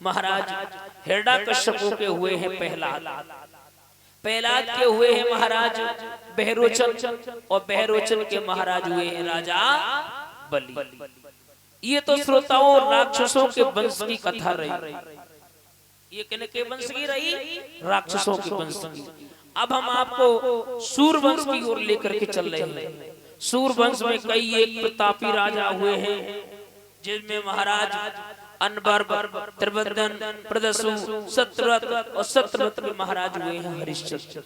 महाराज हिरण्यकश्यप के हुए हैं प्रहलाद के हुए हैं महाराज बहरोचन, और बहरोचन के महाराज हुए हैं राजा बलि। ये तो श्रोताओं राक्षसों के वंश की कथा रही। ये किनके वंश की रही? राक्षसों के वंश की। अब हम आपको सूर वंश की ओर लेकर के चल रहे हैं। सूर वंश में कई एक प्रतापी राजा हुए हैं, जिनमें महाराज अनबर, त्रिवदन, प्रदसु, सत्रवत और सत्रवत में महाराज हुए हैं हरिश्चंद्र।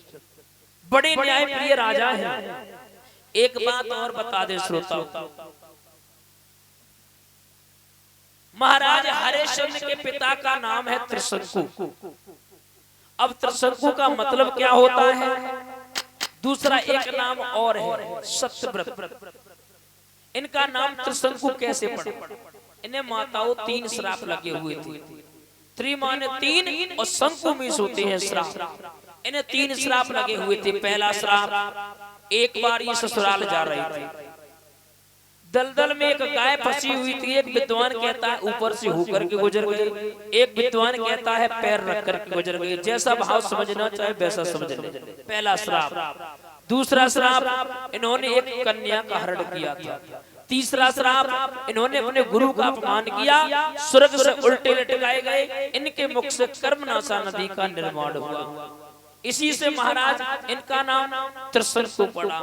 बड़े न्यायप्रिय राजा हैं। एक बात और बता दे श्रोताओं, महाराज हरिश्चंद्र के पिता का नाम है त्रिशंकु। अब त्रिशंकु का मतलब क्या होता है? दूसरा एक नाम और है सत्यव्रत। इनका नाम त्रिशंकु कैसे पड़ा? इन्हें माताओं 3 श्राप लगे हुए थे। त्रि माने 3 और शंकु में होते हैं श्राप। इन्हें 3 श्राप लगे हुए थे। पहला श्राप, एक बार ये ससुराल जा रहे थे, दलदल में एक गाय फंसी हुई थी। एक विद्वान कहता है ऊपर से होकर के गुजर गए, एक विद्वान कहता है पैर रख कर के गुजर गए। जैसा भाव समझना चाहे वैसा समझ ले। पहला श्राप। दूसरा श्राप, इन्होंने एक कन्या का हरण किया था। तीसरा श्राप, इन्होंने अपने गुरु का अपमान किया, स्वर्ग से उल्टे लटकाए गए। इनके मुख से कर्मनाशा नदी का निर्माण हुआ। इसी से महाराज इनका नाम त्रिशंकु पड़ा।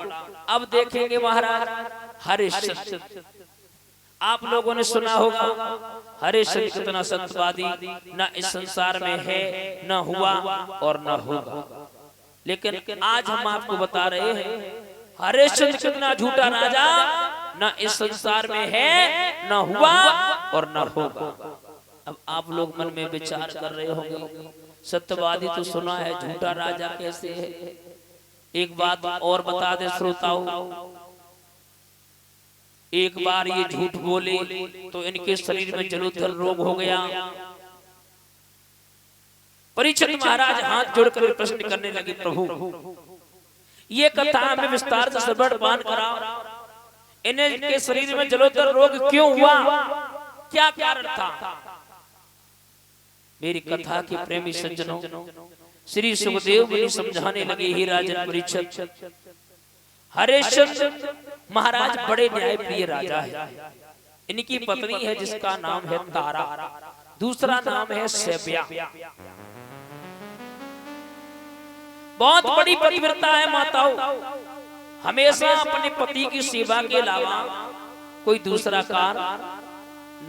अब देखेंगे महाराज हरिश्चंद्र। आप लोगों ने सुना होगा हरिश्चंद्र कितना सत्यवादी, न इस संसार में है, न हुआ और न होगा। लेकिन आज हम आपको बता रहे हैं हरिश्चंद्र कितना झूठा राजा, न इस संसार में है, न हुआ और न होगा। अब आप लोग मन में विचार कर रहे होंगे, सत्यवादी तो सुना है, झूठा राजा कैसे है? एक बात और बता दे श्रोताओं, एक बार ये झूठ बोले तो इनके शरीर में जलोदर रोग हो गया। परीक्षित महाराज हाथ जोड़कर प्रश्न करने लगे, प्रभु ये कथा हमें विस्तार से श्रवण कराओ। इनके शरीर में जलोदर रोग क्यों हुआ? क्या कारण था? मेरी कथा के प्रेमी सज्जनों, श्री सुखदेव मुनि समझाने लगे, ही राजन परीक्षित, हरिश्चंद्र महाराज बड़े न्यायप्रिय राजा है। इनकी पत्नी है जिसका नाम है तारा, दूसरा नाम है सैब्या। बहुत बड़ी पतिव्रता है माताओं, हमेशा अपने पति की सेवा के अलावा कोई दूसरा कार्य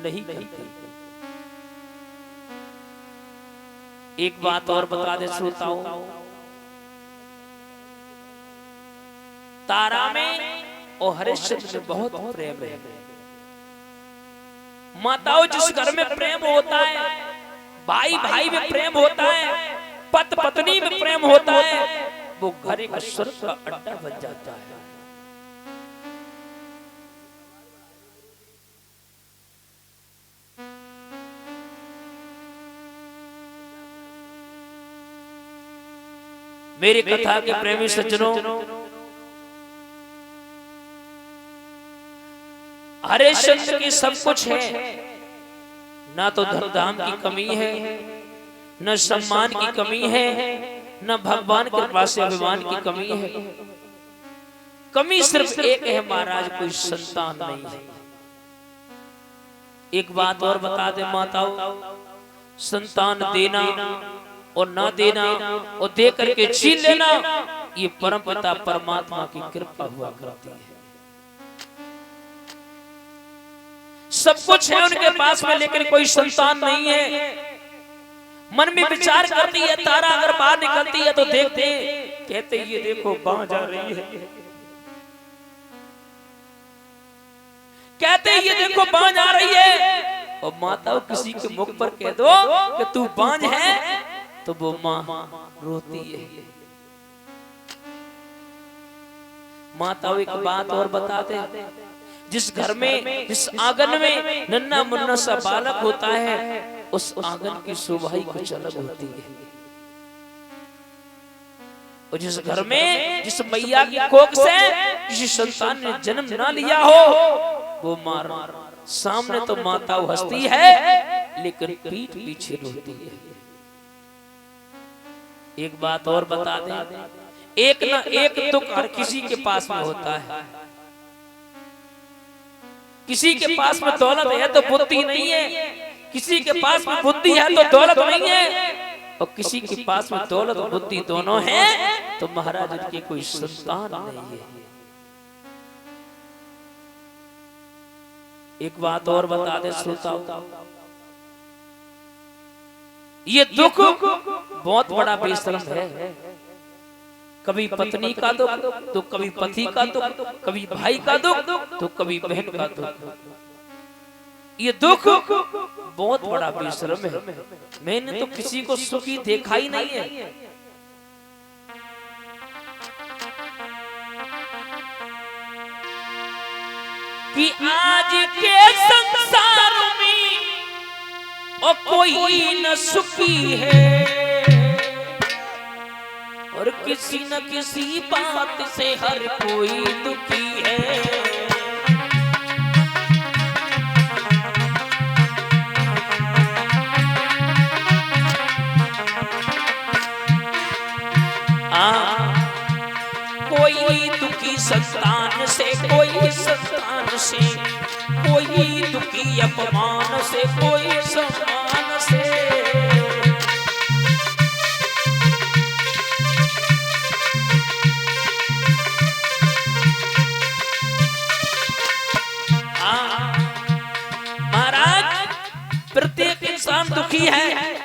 नहीं करती। एक बात और बता दे श्रोताओं, तारा में और हरिश्चंद्र में बहुत प्रेम है। माताओं, जिस घर में प्रेम होता है, भाई भाई में प्रेम होता है, पति पत्नी में प्रेम होता है, वो घर एक स्वर्ग का अड्डा बन जाता है। मेरी कथा के प्रेमी सज्जनों, हरिश्चंद्र की सब कुछ है, ना तो धन धाम की कमी है, न सम्मान की कमी है, न भगवान के पास से अभिमान की कमी है। कमी सिर्फ एक है महाराज, कोई संतान नहीं है। एक बात और बता दे माताओं, संतान देना और ना देना और दे करके छीन लेना, ये परमपिता परमात्मा की कृपा हुआ करती है। सब कुछ है उनके पास में, लेकिन कोई संतान नहीं है। मन में विचार करती है, तारा अगर बाहर निकलती है तो देखते, कहते ये देखो बाँ जा रही है, कहते ये देखो बाँ जा रही है। और माताओं, किसी के मुख पर कह दो कि तू बाँझ है तो वो माँ रोती है। माताओं, एक बात और बताते, जिस घर में, जिस आंगन में नन्ना मुन्ना सा बालक होता है, उस आंगन की शोभा ही कुछ अलग होती है। और जिस घर में, जिस मैया की कोख से किसी संतान ने जन्म ना लिया हो, वो मार सामने तो माता हंसती है, लेकिन पीठ पीछे रोती है। एक बात और बता दें, एक ना एक दुख हर किसी के पास में होता है। किसी के पास में दौलत है तो बुद्धि नहीं है, किसी के पास में बुद्धि है तो दौलत नहीं है, और किसी के पास में दौलत और बुद्धि दोनों है तो महाराज उनके कोई संतान नहीं है। एक बात और बता दे श्रोताओं, ये दुख बहुत बड़ा बेशर्म है। कभी पत्नी का दुख तो कभी पति का दुख, कभी भाई का दुख तो कभी बहन का दुख। ये दुख बहुत बड़ा बेशर्म है। मैंने तो किसी को सुखी देखा ही नहीं है। कि आज के संसार में और कोई न सुखी है, और किसी न किसी बात से हर कोई दुखी है। कोई दुखी संतान से, कोई संतान से, कोई दुखी अपमान से, कोई सम्मान से। महाराज प्रत्येक इंसान दुखी है।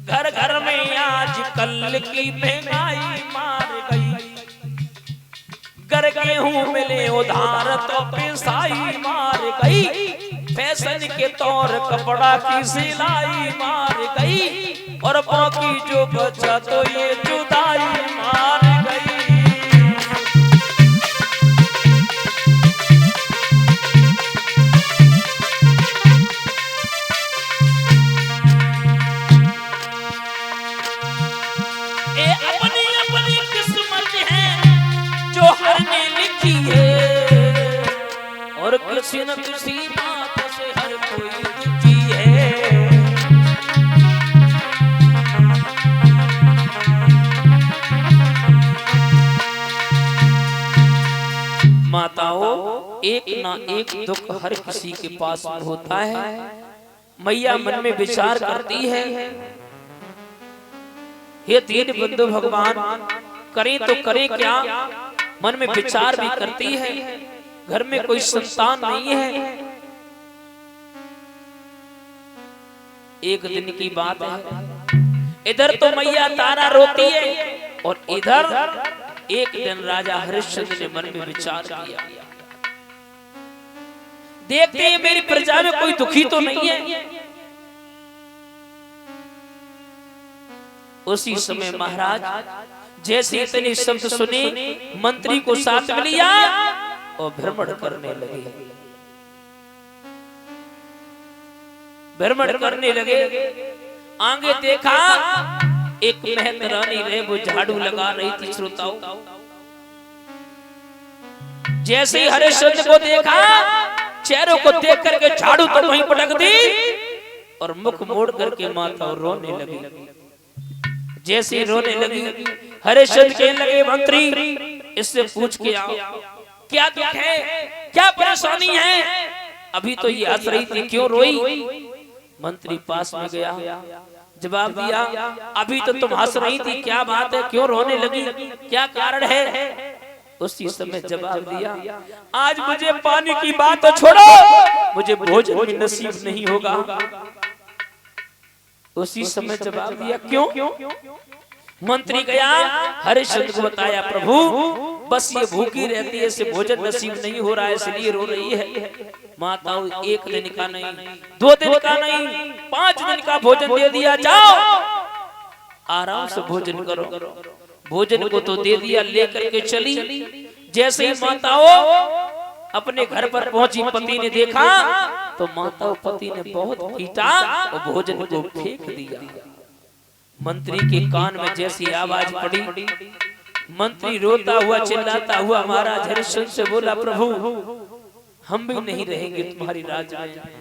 घर घर में आज कल की महंगाई मार गई, घर गेहूं मिले उधार तो पिसाई मार गई, फैशन के तौर कपड़ा की सिलाई मार गई, और बाकी जो बचा तो ये जुदाई मार गई। अपनी अपनी किस्मत है जो हर ने लिखी है, और किसी न किसी बात से हर कोई दुखी है। माताओं, एक ना एक दुख हर किसी के पास में होता है। मैया मन में विचार करती है, हे दीन बंधु भगवान, करें तो करें क्या। मन में विचार भी करती है, घर में कोई संतान नहीं है। एक दिन की बात है, इधर तो मैया तारा रोती है, और इधर एक दिन राजा हरिश्चंद्र ने मन में विचार किया, देखते हैं मेरी प्रजा में कोई दुखी तो नहीं है। उसी समय महाराज जैसे इतने शब्द सुने, मंत्री को साथ में लिया और भ्रमण करने लगे। भ्रमण करने लगे, आगे देखा एक महतरानी रहे, वो झाड़ू लगा रही थी। श्रोताओं, जैसे ही हरिश्चंद्र को देखा, चेहरों को देख करके झाड़ू तो वहीं पटक दी और मुख मोड़ करके माता रोने लगी। जैसे रोने लगी, हरिश्चंद्र कहने लगे, मंत्री इससे पूछ के आओ क्या दुख है, क्या परेशानी है। अभी तो ये हंस रही थी, क्यों रोई। मंत्री पास में गया, जवाब दिया, अभी तो तुम हंस रही थी, क्या बात है, क्यों रोने लगी, क्या कारण है। उसी समय जवाब दिया, आज मुझे पानी की बात तो छोड़ो, मुझे भोजन भी नसीब नहीं होगा। उसी समय जवाब दिया, क्यों। मंत्री गया, हरिश्चंद्र को बताया, प्रभु बस ये भूखी रहती है, इसे भोजन नसीब नहीं हो रहा है, इसलिए रो रही है। माताओं, एक दिन का नहीं, 2 दिन का नहीं, 5 दिन का भोजन दे दिया, जाओ आराम से भोजन करो। भोजन को तो दे दिया, लेकर के चली। जैसे ही माताओं अपने घर पर पहुंची, पति ने देखा तो माताओं पति ने बहुत पीटा और भोजन को फेंक दिया। मंत्री के कान में जैसी आवाज पड़ी, मंत्री रोता हुआ चिल्लाता हुआ महाराज हरिश्चंद्र से बोला, प्रभु हम भी नहीं रहेंगे तुम्हारी राज्य में।